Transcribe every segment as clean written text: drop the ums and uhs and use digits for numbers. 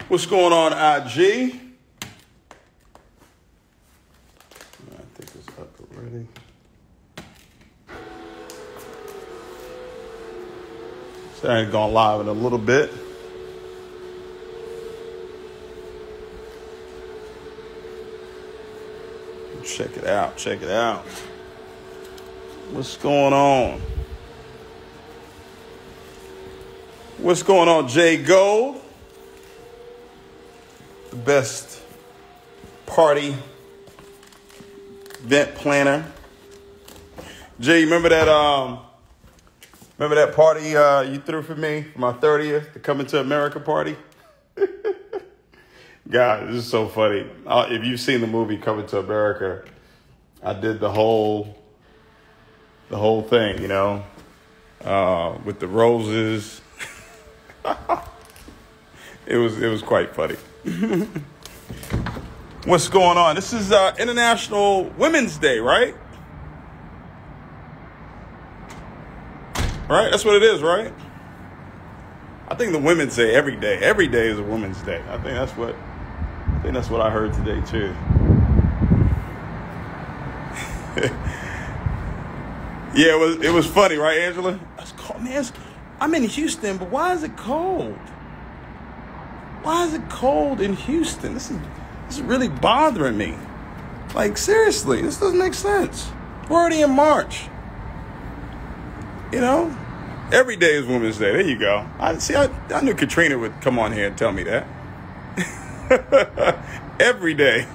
What's going on, IG? I think it's up already. So I ain't going live in a little bit. Check it out. Check it out. What's going on? What's going on, Jay Gold? The best party event planner. Jay, remember that party you threw for me for my 30th, the Coming to America party? God, this is so funny. If you've seen the movie Coming to America, I did the whole thing, you know, with the roses. It was quite funny. What's going on? This is International Women's Day, right? Right? That's what it is, right? I think the Women's Day every day. Every day is a Women's Day. I think that's what I heard today too. Yeah, it was funny, right, Angela? It's cold, man. I'm in Houston, but why is it cold? Why is it cold in Houston? This is really bothering me. Like, seriously, this doesn't make sense. We're already in March. You know? Every day is Women's Day. There you go. I knew Katrina would come on here and tell me that. Every day.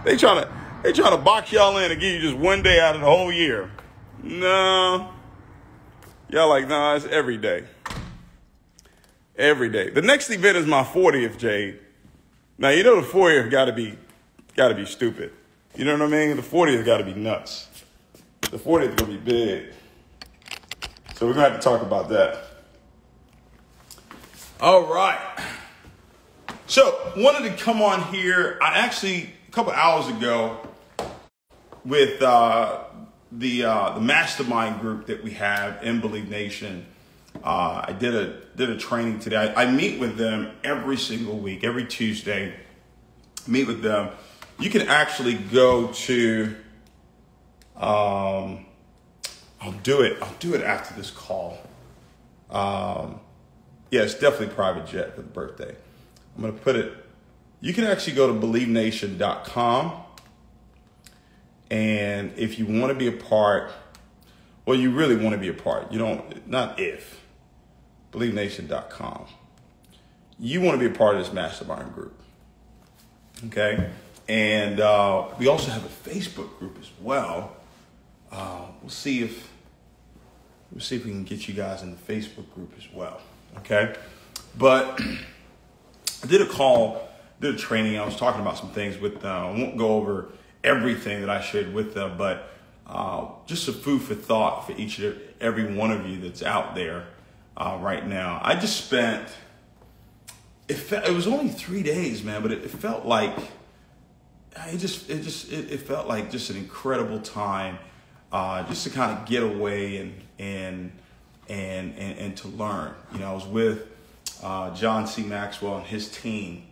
They trying to box y'all in and give you just one day out of the whole year. No. Y'all like, nah, it's every day. Every day. The next event is my 40th, Jade. Now, you know the 40th got to be stupid. You know what I mean? The 40th got to be nuts. The 40th going to be big. So we're going to have to talk about that. All right. So, wanted to come on here. I actually, a couple hours ago, with the mastermind group that we have in Believe Nation, I did a training today. I meet with them every single week, every Tuesday. Meet with them. You can actually go to. I'll do it after this call. Yeah, it's definitely private jet for the birthday. I'm gonna put it. You can actually go to believenation.com, and if you want to be a part, well, you really want to be a part. You don't. Not if. BelieveNation.com. You want to be a part of this mastermind group. Okay? And we also have a Facebook group as well. We'll see if we can get you guys in the Facebook group as well. Okay? But I did a training. I was talking about some things with them. I won't go over everything that I shared with them, but just some food for thought for each and every one of you that's out there. Right now, I just spent. It was only 3 days, man, but it felt like it felt like just an incredible time, just to kind of get away and to learn. You know, I was with John C. Maxwell and his team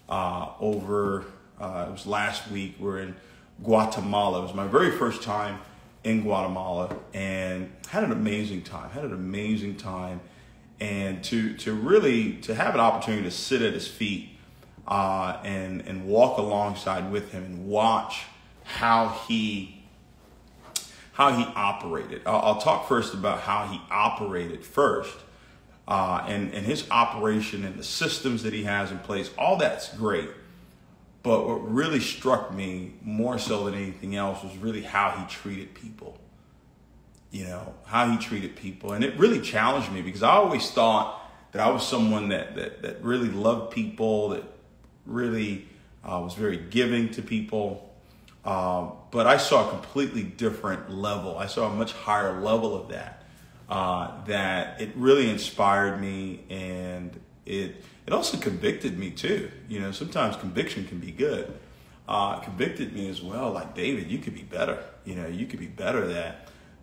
over. It was last week. We're in Guatemala. It was my very first time in Guatemala, and had an amazing time. And to have an opportunity to sit at his feet and walk alongside with him and watch how he operated. I'll talk first about how he operated first, and his operation and the systems that he has in place. All that's great, but what really struck me more so than anything else was really how he treated people. You know, how he treated people. And it really challenged me because I always thought that I was someone that really loved people, that really was very giving to people. But I saw a completely different level. I saw a much higher level of that it really inspired me, and it also convicted me too. You know, sometimes conviction can be good. Convicted me as well, like, David, you could be better. You know, you could be better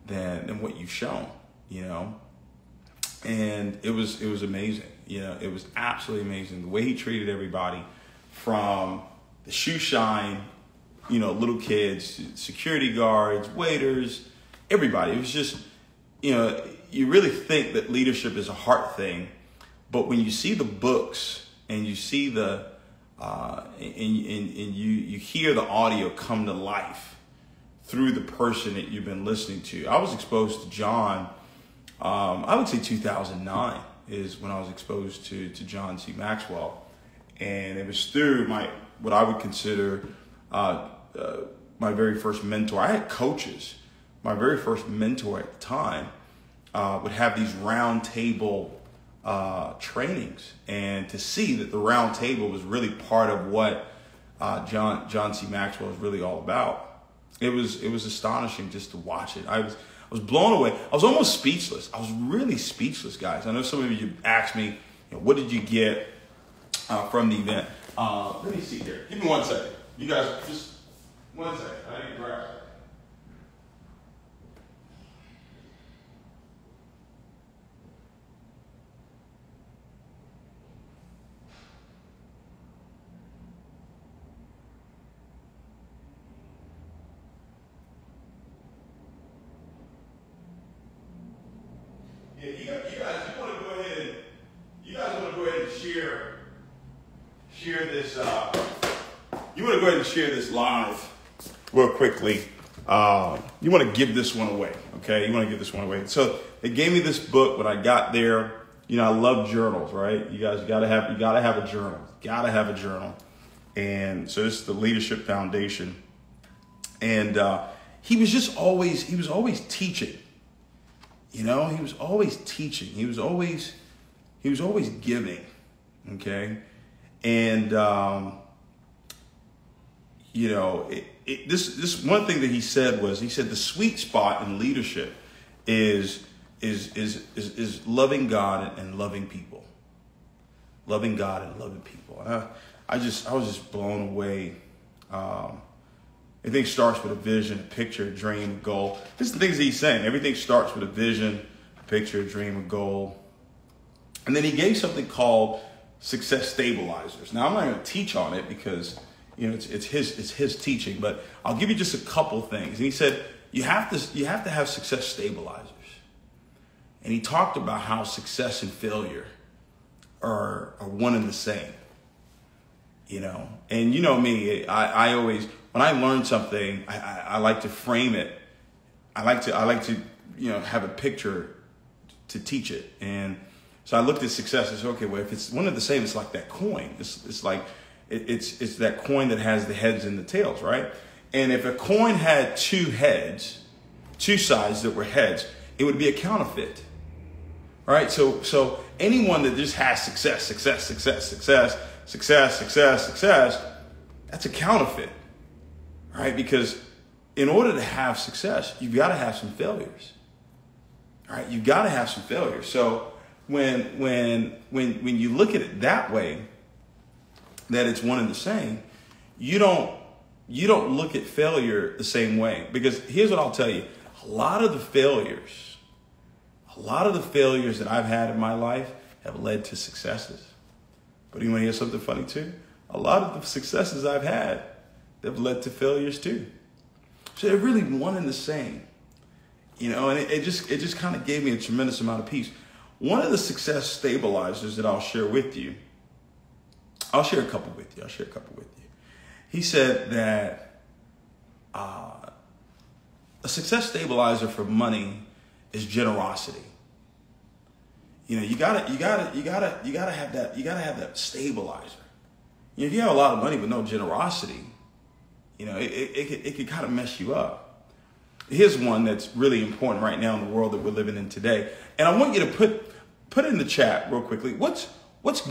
than what you've shown, you know. And it was amazing. It was absolutely amazing. The way he treated everybody, from the shoe shine, little kids, security guards, waiters, everybody. It was just, you really think that leadership is a heart thing. But when you see the books and you see and you hear the audio come to life through the person that you've been listening to. I was exposed to John, I would say 2009 is when I was exposed to John C. Maxwell. And it was through what I would consider my very first mentor. I had coaches. My very first mentor at the time would have these round table trainings, and to see that the round table was really part of what John C. Maxwell is really all about. It was astonishing just to watch it. I was blown away. I was almost speechless. I was really speechless, guys. I know some of you asked me, what did you get from the event? Let me see here. Give me 1 second. You guys, just 1 second. I need to grab it. Yeah, you guys want to go ahead and share this. You want to go ahead and share this live real quickly. You want to give this one away, okay? You want to give this one away. So they gave me this book when I got there. I love journals, right? You guys gotta have a journal. Gotta have a journal. And so this is the Leadership Foundation. And he was always teaching. He was always teaching. He was always giving. Okay. And this one thing that he said the sweet spot in leadership is loving God and loving people. Loving God and loving people. And I was just blown away. Everything starts with a vision, a picture, a dream, a goal. This is the things he's saying. Everything starts with a vision, a picture, a dream, a goal. And then he gave something called success stabilizers. Now, I'm not going to teach on it because it's his teaching, but I'll give you just a couple things. And he said you have to have success stabilizers. And he talked about how success and failure are one and the same. And me, I always, when I learn something, I like to frame it. I like to have a picture to teach it. And so I looked at success and said, okay, well, if it's one and the same, it's like that coin. It's like it's that coin that has the heads and the tails, right? And if a coin had two sides that were heads, it would be a counterfeit. All right, so anyone that just has success, that's a counterfeit, right? Because in order to have success, you've got to have some failures. All right, you've got to have some failures. So when you look at it that way, that it's one and the same, you don't look at failure the same way. Because here's what I'll tell you: a lot of the failures that I've had in my life have led to successes. But you want to hear something funny too? A lot of the successes I've had have led to failures too. So they're really one and the same. And it just kind of gave me a tremendous amount of peace. One of the success stabilizers that I'll share with you, I'll share a couple with you. He said that a success stabilizer for money is generosity. You gotta have that stabilizer. If you have a lot of money but no generosity, it could kind of mess you up. Here's one that's really important right now in the world that we're living in today. And I want you to put in the chat real quickly. What's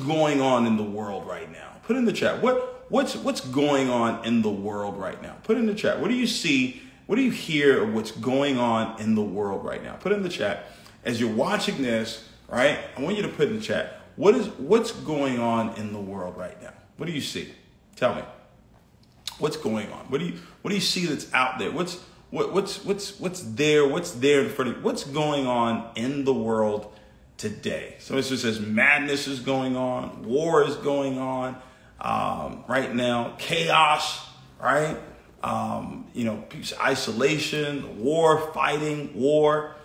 going on in the world right now? Put in the chat. What's going on in the world right now? Put in the chat. What do you see? What do you hear of what's going on in the world right now? Put in the chat. As you're watching this, right? I want you to put in the chat. What's going on in the world right now? What do you see? Tell me. What's going on? What do you see that's out there? What's there? What's there in front of you? What's going on in the world today. So it just says madness is going on, war is going on right now, chaos, right? Isolation, war, fighting, war,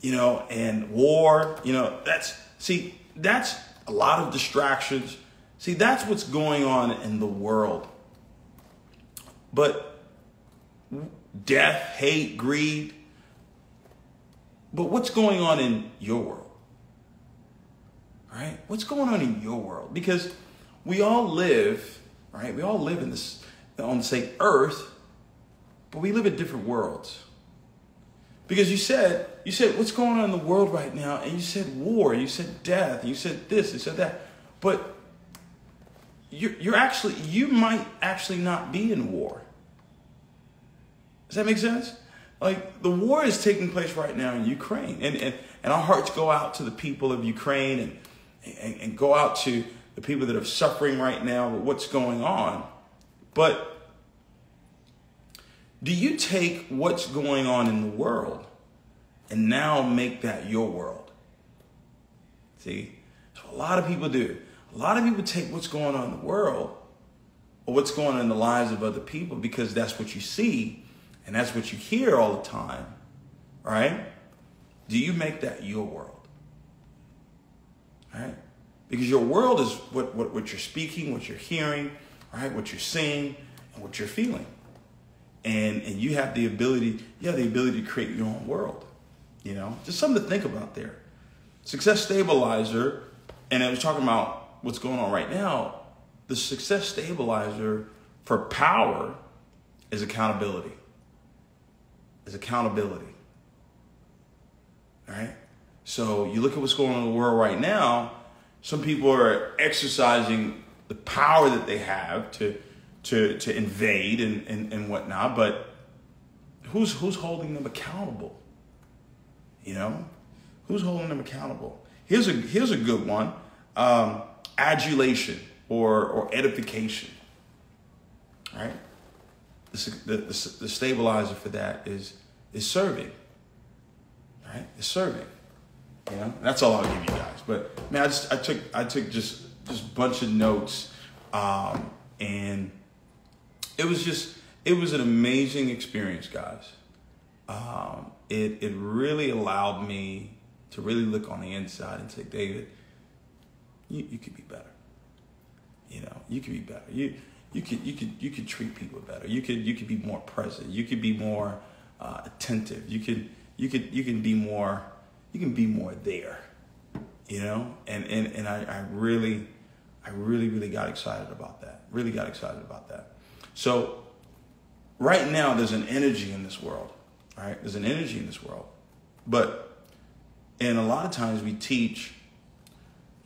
and war, that's a lot of distractions. See, that's what's going on in the world. But death, hate, greed. But what's going on in your world? Right? What's going on in your world? Because we all live, right? We all live in this, on the same earth, but we live in different worlds. Because you said, what's going on in the world right now? And you said war, you said death, you said this, you said that. But you might actually not be in war. Does that make sense? Like, the war is taking place right now in Ukraine. And our hearts go out to the people of Ukraine and go out to the people that are suffering right now with what's going on. But do you take what's going on in the world and now make that your world? See? So a lot of people do. A lot of people take what's going on in the world or what's going on in the lives of other people because that's what you see and that's what you hear all the time, right? Do you make that your world? Right? Because your world is what you're speaking, what you're hearing, right? What you're seeing and what you're feeling. And you have the ability to create your own world. Just something to think about there. Success stabilizer, and I was talking about what's going on right now. The success stabilizer for power is accountability. All right? So you look at what's going on in the world right now. Some people are exercising the power that they have to invade and whatnot, but who's holding them accountable? Who's holding them accountable? Here's a good one: adulation or edification. Right? The stabilizer for that is serving. Right? It's serving. That's all I'll give you guys. But man, I took just a bunch of notes, and it was an amazing experience, guys. It really allowed me to really look on the inside and say, David, you could be better. You could be better. You could treat people better. You could be more present. You could be more attentive. You can be more there. And I really got excited about that. Really got excited about that. So right now there's an energy in this world. Right? There's an energy in this world. And a lot of times we teach,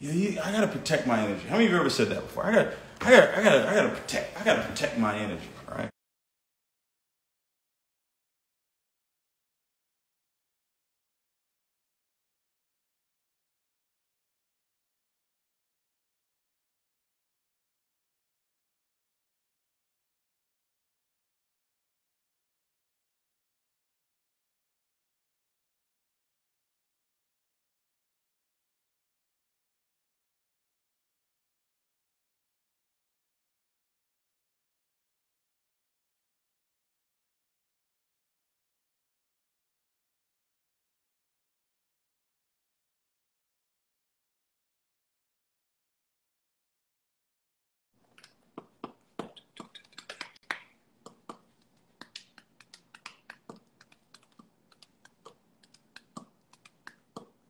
I gotta protect my energy. How many of you ever said that before? I gotta protect my energy, right?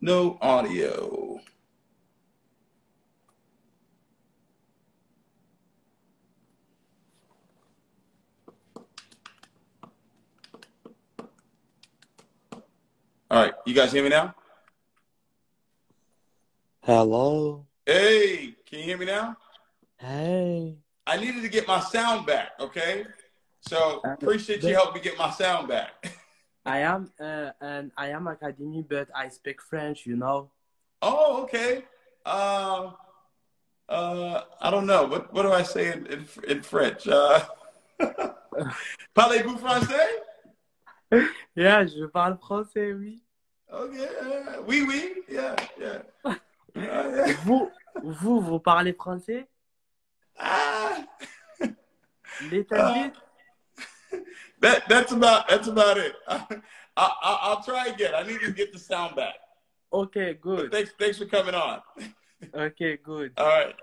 No audio. All right, you guys hear me now? Hello. Hey, can you hear me now? Hey. I needed to get my sound back, okay? So appreciate you helping me get my sound back. I am Academy, but I speak French, Oh, okay. I don't know. What do I say in French? Parlez-vous français? Yeah, je parle français, oui. Okay. Oui, oui. Yeah, yeah. Yeah. Vous parlez français? Ah, uh, Little that's about it. I'll try again. I need to get the sound back. Okay, But good. thanks for coming on. Okay, good. All right.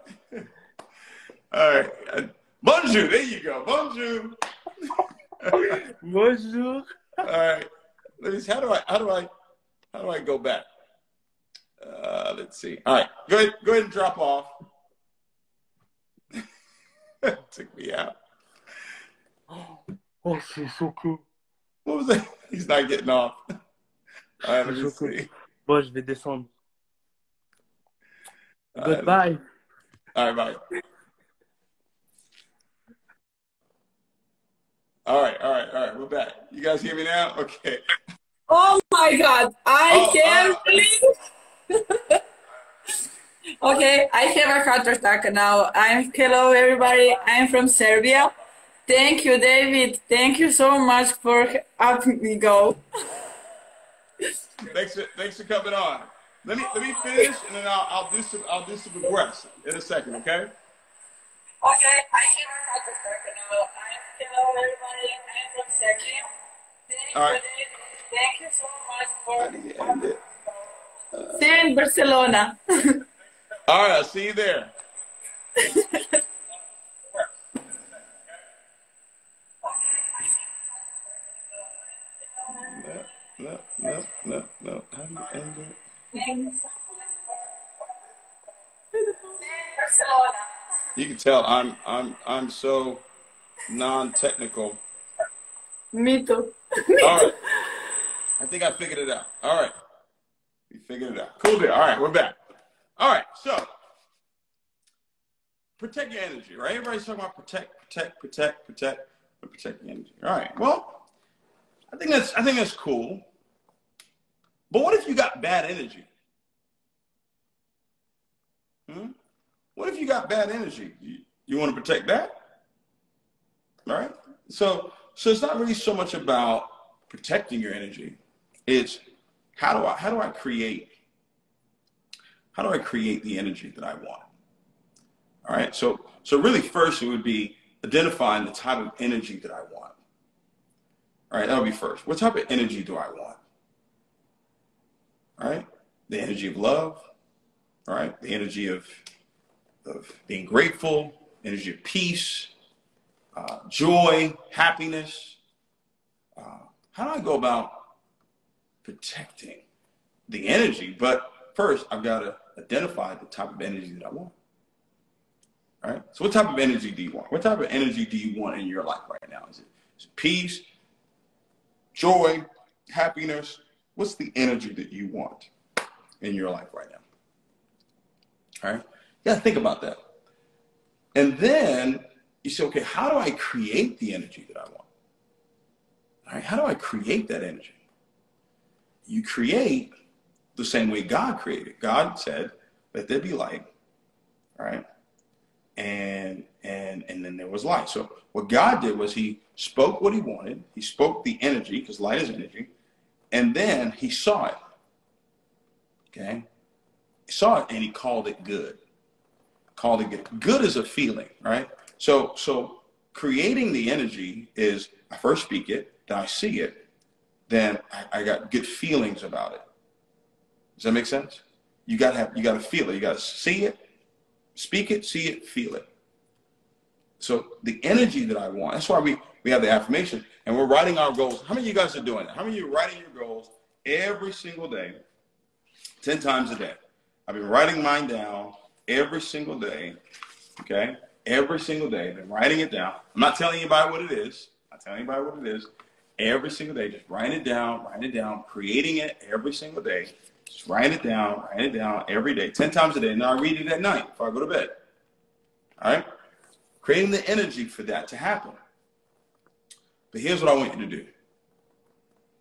All right. Bonjour. There you go. Bonjour. Bonjour. All right. Let me see. How do I go back? Let's see. All right. Go ahead and drop off. Took me out. Oh, c'est so cool. What was that? He's not getting off. All right, let C'est me so cool. see. Bon, je vais descendre. All right. Goodbye. All right, bye. All right. We're back. You guys hear me now? Okay. Oh my God, I can't believe. Okay, I have a heart attack now. Hello everybody. I'm from Serbia. Thank you, David. Thank you so much for helping me go. Thanks for coming on. Let me finish and then I'll do some requests in a second, okay? Okay, I have a heart attack now. Hello everybody. I'm from Serbia. Thank All you, right. David. Thank you so much for How do you end it? See you in Barcelona. All right, I'll see you there. No. How do you end it? Barcelona. You can tell I'm so non-technical. Me too. All right. I think I figured it out. All right. We figured it out. Cool deal. All right, we're back. All right, so protect your energy, right? Everybody's talking about protect your energy. All right. Well, I think that's cool. But what if you got bad energy? What if you got bad energy? You want to protect that? All right. So it's not really so much about protecting your energy. It's how do I create the energy that I want? All right. So really first it would be identifying the type of energy that I want. All right, that would be first. What type of energy do I want? All right. The energy of love. All right. The energy of being grateful, energy of peace, joy, happiness. How do I go about protecting the energy? But first, I've got to identify the type of energy that I want. All right. So what type of energy do you want? What type of energy do you want in your life right now? Is it peace, joy, happiness? What's the energy that you want in your life right now? All right. You got to think about that. And then you say, okay, how do I create the energy that I want? All right. How do I create that energy? You create the same way God created. God said, let there be light. All right. And then there was light. So what God did was he spoke what he wanted. He spoke the energy, because light is energy. And then he saw it. Okay. He saw it and he called it good. Called it good. Good is a feeling, right? So creating the energy is I first speak it, then I see it, then I got good feelings about it. Does that make sense? You gotta feel it. You gotta see it, speak it, see it, feel it. So the energy that I want, that's why we have the affirmation and we're writing our goals. How many of you guys are doing that? How many of you are writing your goals every single day, 10 times a day? I've been writing mine down every single day, okay? Every single day, been writing it down. I'm not telling anybody what it is. I'm not telling anybody what it is. Every single day, just writing it down, creating it every single day. Just writing it down every day, 10 times a day. Now I read it at night before I go to bed. All right? Creating the energy for that to happen. But here's what I want you to do.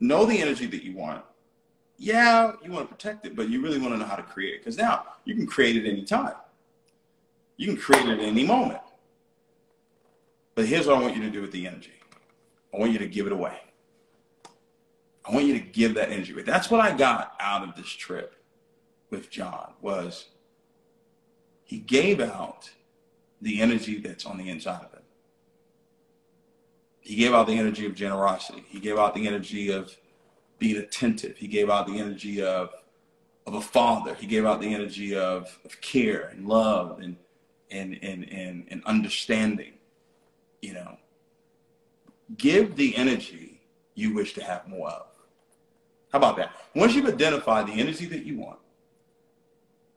Know the energy that you want. Yeah, you want to protect it, but you really want to know how to create it. Because now you can create it any time. You can create it at any moment. But here's what I want you to do with the energy. I want you to give it away. I want you to give that energy away. That's what I got out of this trip with John, was he gave out the energy that's on the inside of him. He gave out the energy of generosity. He gave out the energy of being attentive. He gave out the energy of a father. He gave out the energy of care and love and understanding. You know, give the energy you wish to have more of. How about that? Once you've identified the energy that you want,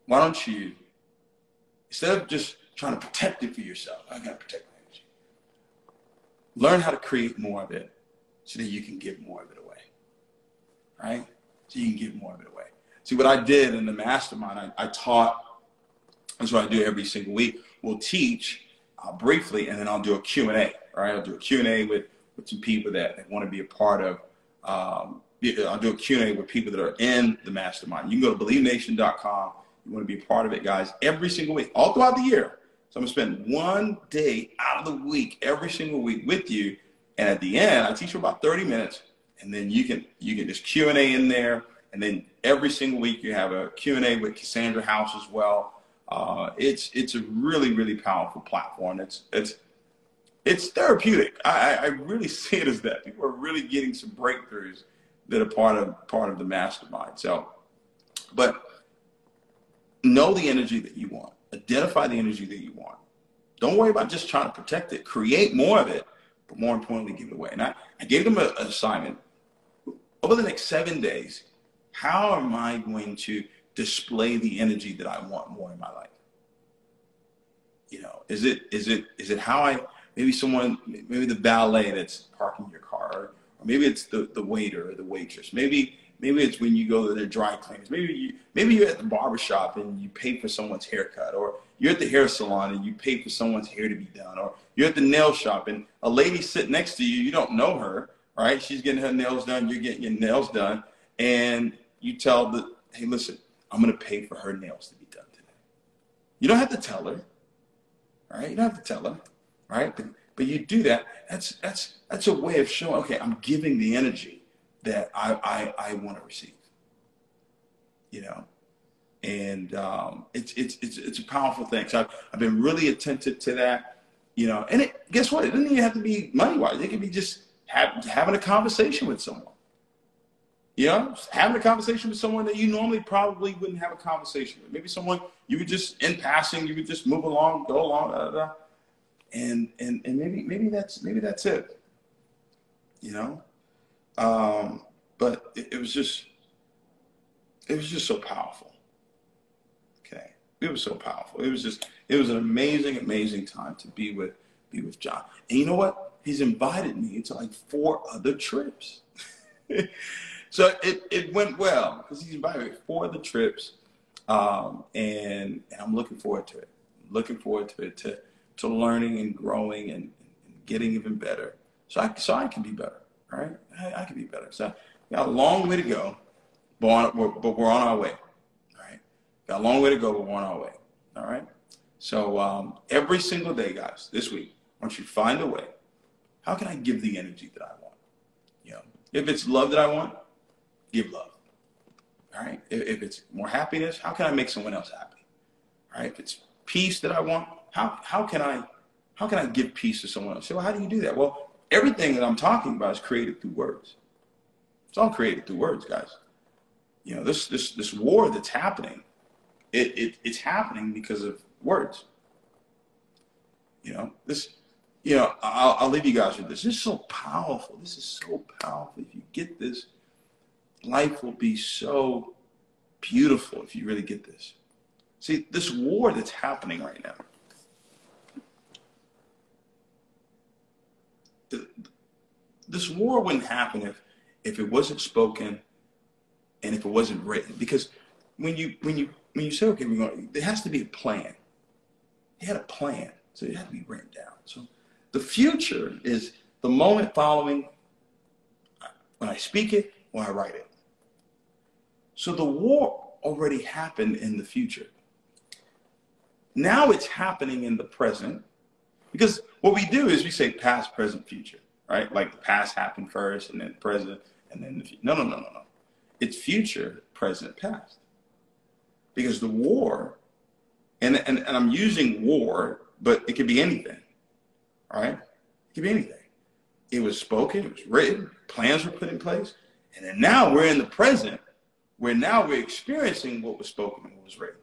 why don't you, instead of just trying to protect it for yourself, I got to protect my energy, learn how to create more of it so that you can give more of it away, right? So you can give more of it away. See, what I did in the mastermind, I taught, that's what I do every single week. We'll teach briefly, and then I'll do a Q&A, right? I'll do a Q&A with some people that want to be a part of, I'll do a Q&A with people that are in the mastermind. You can go to believenation.com. You want to be a part of it, guys, every single week, all throughout the year. So I'm going to spend one day out of the week, every single week with you. And at the end, I teach for about 30 minutes. And then you can just Q&A in there. And then every single week you have a Q&A with Cassandra House as well. It's a really, really powerful platform. It's therapeutic. I really see it as that. People are really getting some breakthroughs that are part of the mastermind. So, but know the energy that you want. Identify the energy that you want. Don't worry about just trying to protect it. Create more of it, but more importantly, give it away. And I gave them an assignment. Over the next 7 days, how am I going to display the energy that I want more in my life? You know, is it how maybe the valet that's parking your car, or maybe it's the waiter or the waitress. Maybe it's when you go to the dry cleaners. Maybe you're at the barbershop and you pay for someone's haircut, or you're at the hair salon and you pay for someone's hair to be done, or you're at the nail shop and a lady sitting next to you, you don't know her, right? She's getting her nails done, you're getting your nails done, and you tell hey, listen, I'm going to pay for her nails to be done today. You don't have to tell her, right? You don't have to tell her, right? But you do that. That's a way of showing, okay, I'm giving the energy that I want to receive, you know, and it's a powerful thing. So I've been really attentive to that, you know, and guess what? It doesn't even have to be money-wise. It can be just having a conversation with someone, you know, having a conversation with someone that you normally probably wouldn't have a conversation with. Maybe someone you would just, in passing, you would just move along, go along, and maybe that's it, you know. But it was just so powerful. Okay. It was so powerful. It was an amazing time to be with John. And you know what? He's invited me to like 4 other trips. So it went well because he's invited me to 4 other trips. And I'm looking forward to it. Looking forward to it, to learning and growing and getting even better. So I can be better. All right, I can be better. So we got a long way to go, but we're on our way. All right, got a long way to go, but we're on our way. All right. So every single day, guys, this week, once you find a way, how can I give the energy that I want? You know, if it's love that I want, give love. All right. If it's more happiness, how can I make someone else happy? All right. If it's peace that I want, how can I give peace to someone else? So how do you do that? Well, everything that I'm talking about is created through words. It's all created through words, guys. You know, this war that's happening, it's happening because of words. You know, I'll leave you guys with this. This is so powerful. This is so powerful. If you get this, life will be so beautiful if you really get this. See, this war that's happening right now, this war wouldn't happen if it wasn't spoken and if it wasn't written. Because when you say, okay, there has to be a plan. They had a plan, so it had to be written down. So the future is the moment following when I speak it or I write it. So the war already happened in the future. Now it's happening in the present. Because what we do is we say past, present, future, right? Like the past happened first and then present and then no, no, no, no, no. It's future, present, past. Because the war, and I'm using war, but it could be anything, all right? It could be anything. It was spoken, it was written, plans were put in place, and then now we're in the present, where now we're experiencing what was spoken and what was written.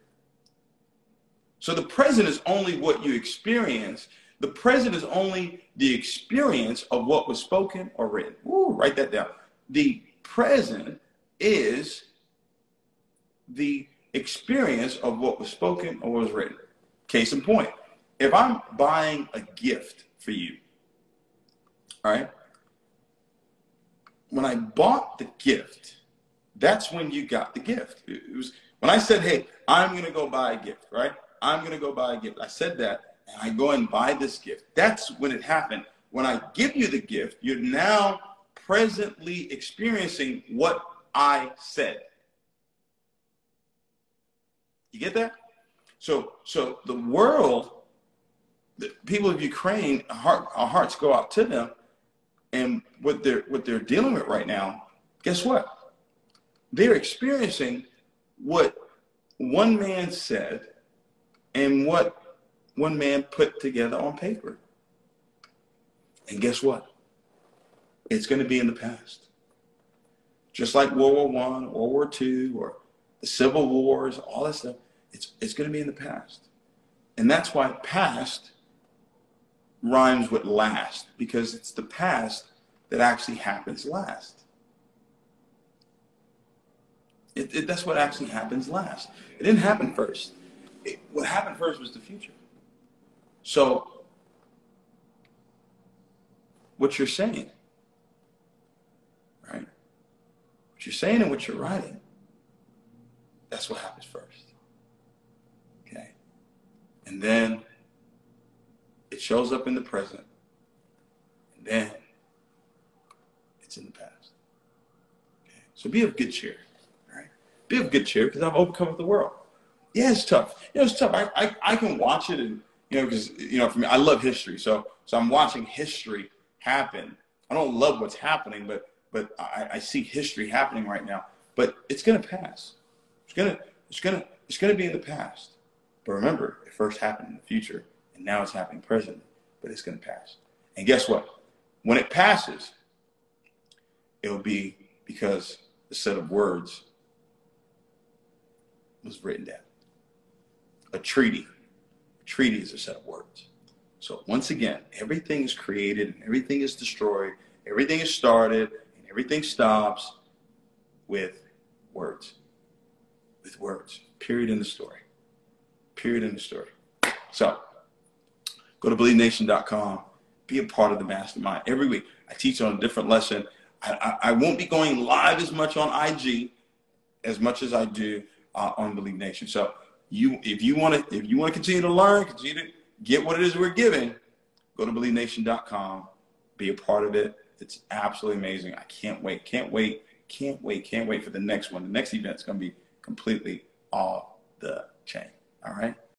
So the present is only what you experience. The present is only the experience of what was spoken or written. Ooh, write that down. The present is the experience of what was spoken or was written. Case in point, if I'm buying a gift for you, all right, when I bought the gift, that's when you got the gift. It was when I said, hey, I'm going to go buy a gift, right? I'm going to go buy a gift. I said that, and I go and buy this gift. That's when it happened. When I give you the gift, you're now presently experiencing what I said. You get that? So the world, the people of Ukraine, our hearts go out to them, and what they're dealing with right now, guess what? They're experiencing what one man said and what one man put together on paper. And guess what? It's going to be in the past. Just like World War I, World War II, or the Civil Wars, all that stuff, it's going to be in the past. And that's why past rhymes with last, because it's the past that actually happens last. That's what actually happens last. It didn't happen first. What happened first was the future. So what you're saying, right? What you're saying and what you're writing, that's what happens first. Okay? And then it shows up in the present. And then it's in the past. Okay? So be of good cheer. All right? Be of good cheer, because I've overcome the world. Yeah, it's tough. It's tough. I can watch it, and because for me, I love history. So I'm watching history happen. I don't love what's happening, but I see history happening right now. But it's gonna pass. It's gonna be in the past. But remember, it first happened in the future, and now it's happening present. But it's gonna pass. And guess what? When it passes, it'll be because the set of words was written down. A treaty is a set of words. So once again, everything is created and everything is destroyed, everything is started and everything stops with words. With words. Period in the story. Period in the story. So go to BelieveNation.com. Be a part of the mastermind. Every week I teach on a different lesson. I won't be going live as much on IG as much as I do on Believe Nation. So if you want to continue to learn, continue to get what it is we're giving, go to BelieveNation.com. Be a part of it. It's absolutely amazing. I can't wait for the next one. The next event is going to be completely off the chain. All right.